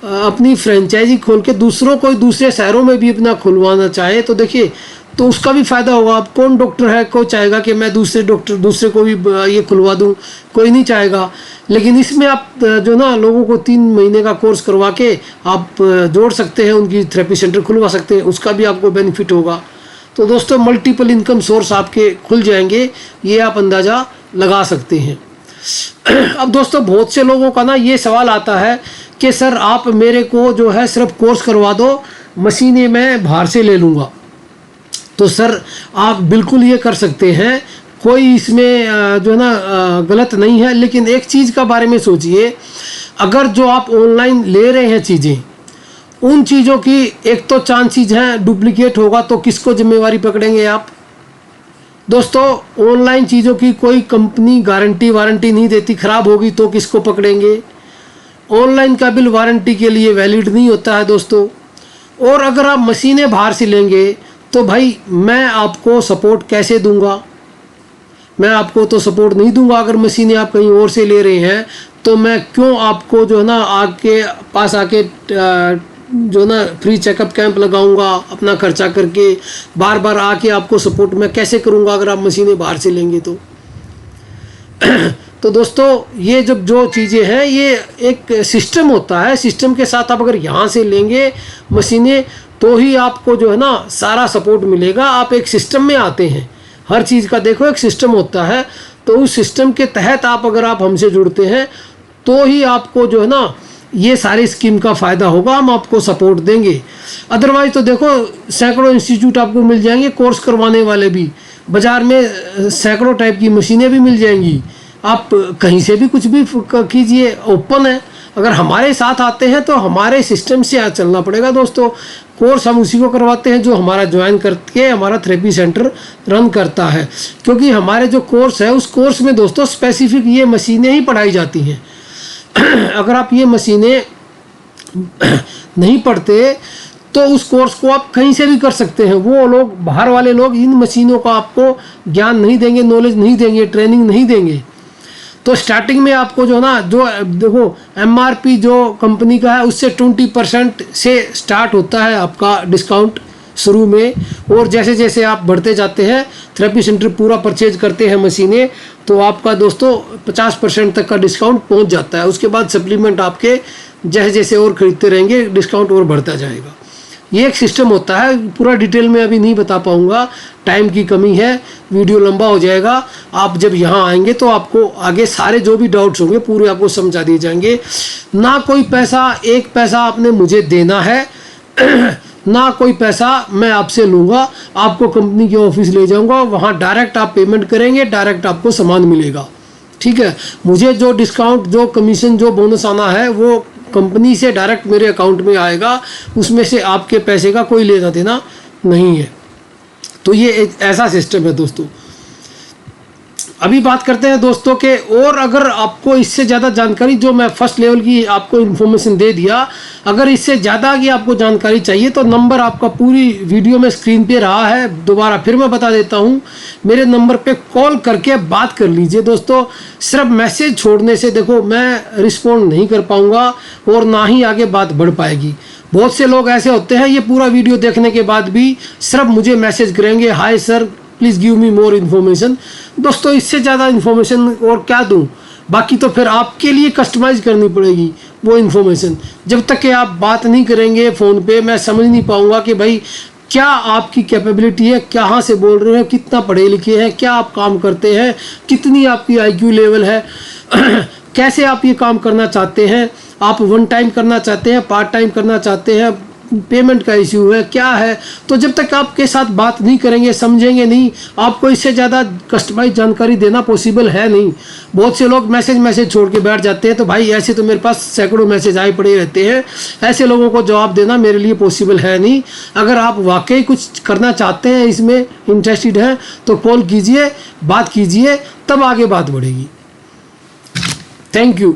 अपनी फ्रेंचाइजी खोल के दूसरों को दूसरे शहरों में भी अपना खुलवाना चाहे तो देखिए, तो उसका भी फ़ायदा होगा। आप कौन डॉक्टर है को चाहेगा कि मैं दूसरे को भी ये खुलवा दूं, कोई नहीं चाहेगा। लेकिन इसमें आप जो ना लोगों को 3 महीने का कोर्स करवा के आप जोड़ सकते हैं, उनकी थेरेपी सेंटर खुलवा सकते हैं, उसका भी आपको बेनिफिट होगा। तो दोस्तों मल्टीपल इनकम सोर्स आपके खुल जाएंगे, ये आप अंदाज़ा लगा सकते हैं। अब दोस्तों बहुत से लोगों का ना ये सवाल आता है कि सर आप मेरे को जो है सिर्फ कोर्स करवा दो, मशीनें मैं बाहर से ले लूँगा। तो सर आप बिल्कुल ये कर सकते हैं, कोई इसमें जो है ना गलत नहीं है। लेकिन एक चीज़ का बारे में सोचिए, अगर जो आप ऑनलाइन ले रहे हैं चीज़ें, उन चीज़ों की एक तो चांसेस हैं डुप्लीकेट होगा, तो किसको जिम्मेवारी पकड़ेंगे आप। दोस्तों ऑनलाइन चीज़ों की कोई कंपनी गारंटी वारंटी नहीं देती, ख़राब होगी तो किसको पकड़ेंगे। ऑनलाइन का बिल वारंटी के लिए वैलिड नहीं होता है दोस्तों। और अगर आप मशीनें बाहर से लेंगे तो भाई मैं आपको सपोर्ट कैसे दूंगा, मैं आपको तो सपोर्ट नहीं दूंगा। अगर मशीनें आप कहीं और से ले रहे हैं तो मैं क्यों आपको जो है ना आपके पास आके जो ना फ्री चेकअप कैंप लगाऊंगा, अपना खर्चा करके बार बार आके आपको सपोर्ट मैं कैसे करूंगा अगर आप मशीनें बाहर से लेंगे तो। तो दोस्तों ये जब जो चीज़ें हैं ये एक सिस्टम होता है, सिस्टम के साथ आप अगर यहाँ से लेंगे मशीनें तो ही आपको जो है ना सारा सपोर्ट मिलेगा। आप एक सिस्टम में आते हैं, हर चीज़ का देखो एक सिस्टम होता है, तो उस सिस्टम के तहत अगर आप हमसे जुड़ते हैं तो ही आपको जो है ना ये सारी स्कीम का फ़ायदा होगा, हम आपको सपोर्ट देंगे। अदरवाइज़ तो देखो सैकड़ों इंस्टीट्यूट आपको मिल जाएंगे कोर्स करवाने वाले भी, बाज़ार में सैकड़ों टाइप की मशीनें भी मिल जाएंगी, आप कहीं से भी कुछ भी कीजिए, ओपन है। अगर हमारे साथ आते हैं तो हमारे सिस्टम से चलना पड़ेगा दोस्तों। कोर्स हम उसी को करवाते हैं जो हमारा ज्वाइन करके हमारा थेरेपी सेंटर रन करता है, क्योंकि हमारे जो कोर्स है उस कोर्स में दोस्तों स्पेसिफिक ये मशीनें ही पढ़ाई जाती हैं। अगर आप ये मशीनें नहीं पढ़ते तो उस कोर्स को आप कहीं से भी कर सकते हैं। वो लोग बाहर वाले लोग इन मशीनों का आपको ज्ञान नहीं देंगे, नॉलेज नहीं देंगे, ट्रेनिंग नहीं देंगे। तो स्टार्टिंग में आपको जो ना जो देखो MRP जो कंपनी का है उससे 20% से स्टार्ट होता है आपका डिस्काउंट शुरू में। और जैसे जैसे आप बढ़ते जाते हैं, थेरेपी सेंटर पूरा परचेज करते हैं मशीनें, तो आपका दोस्तों 50% तक का डिस्काउंट पहुंच जाता है। उसके बाद सप्लीमेंट आपके जैसे जैसे और ख़रीदते रहेंगे डिस्काउंट और बढ़ता जाएगा। ये एक सिस्टम होता है, पूरा डिटेल में अभी नहीं बता पाऊँगा, टाइम की कमी है, वीडियो लंबा हो जाएगा। आप जब यहाँ आएंगे तो आपको आगे सारे जो भी डाउट्स होंगे पूरे आपको समझा दिए जाएंगे। ना कोई पैसा, एक पैसा आपने मुझे देना है ना कोई पैसा मैं आपसे लूँगा। आपको कंपनी के ऑफिस ले जाऊँगा, वहाँ डायरेक्ट आप पेमेंट करेंगे, डायरेक्ट आपको सामान मिलेगा। ठीक है, मुझे जो डिस्काउंट, जो कमीशन, जो बोनस आना है वो कंपनी से डायरेक्ट मेरे अकाउंट में आएगा, उसमें से आपके पैसे का कोई लेना देना नहीं है। तो ये एक ऐसा सिस्टम है दोस्तों। अभी बात करते हैं दोस्तों के, और अगर आपको इससे ज़्यादा जानकारी, जो मैं फर्स्ट लेवल की आपको इन्फॉर्मेशन दे दिया, अगर इससे ज़्यादा की आपको जानकारी चाहिए तो नंबर आपका पूरी वीडियो में स्क्रीन पे रहा है, दोबारा फिर मैं बता देता हूँ। मेरे नंबर पे कॉल करके बात कर लीजिए दोस्तों। सिर्फ मैसेज छोड़ने से देखो मैं रिस्पॉन्ड नहीं कर पाऊँगा और ना ही आगे बात बढ़ पाएगी। बहुत से लोग ऐसे होते हैं, ये पूरा वीडियो देखने के बाद भी सिर्फ मुझे मैसेज करेंगे, hi sir please give me more information. दोस्तों इससे ज़्यादा इन्फॉर्मेशन और क्या दूं, बाकी तो फिर आपके लिए कस्टमाइज़ करनी पड़ेगी वो इन्फॉर्मेशन। जब तक कि आप बात नहीं करेंगे फ़ोन पे, मैं समझ नहीं पाऊँगा कि भाई क्या आपकी कैपेबिलिटी है, कहाँ से बोल रहे हैं, कितना पढ़े लिखे हैं, क्या आप काम करते हैं, कितनी आपकी IQ लेवल है, कैसे आप ये काम करना चाहते हैं, आप 1 टाइम करना चाहते हैं, पार्ट टाइम करना चाहते हैं, पेमेंट का इश्यू है क्या है। तो जब तक आपके साथ बात नहीं करेंगे, समझेंगे नहीं, आपको इससे ज़्यादा कस्टमाइज जानकारी देना पॉसिबल है नहीं। बहुत से लोग मैसेज छोड़ के बैठ जाते हैं, तो भाई ऐसे तो मेरे पास सैकड़ों मैसेज आए पड़े रहते हैं, ऐसे लोगों को जवाब देना मेरे लिए पॉसिबल है नहीं। अगर आप वाकई कुछ करना चाहते हैं, इसमें इंटरेस्टेड हैं, तो कॉल कीजिए, बात कीजिए, तब आगे बात बढ़ेगी। Thank you.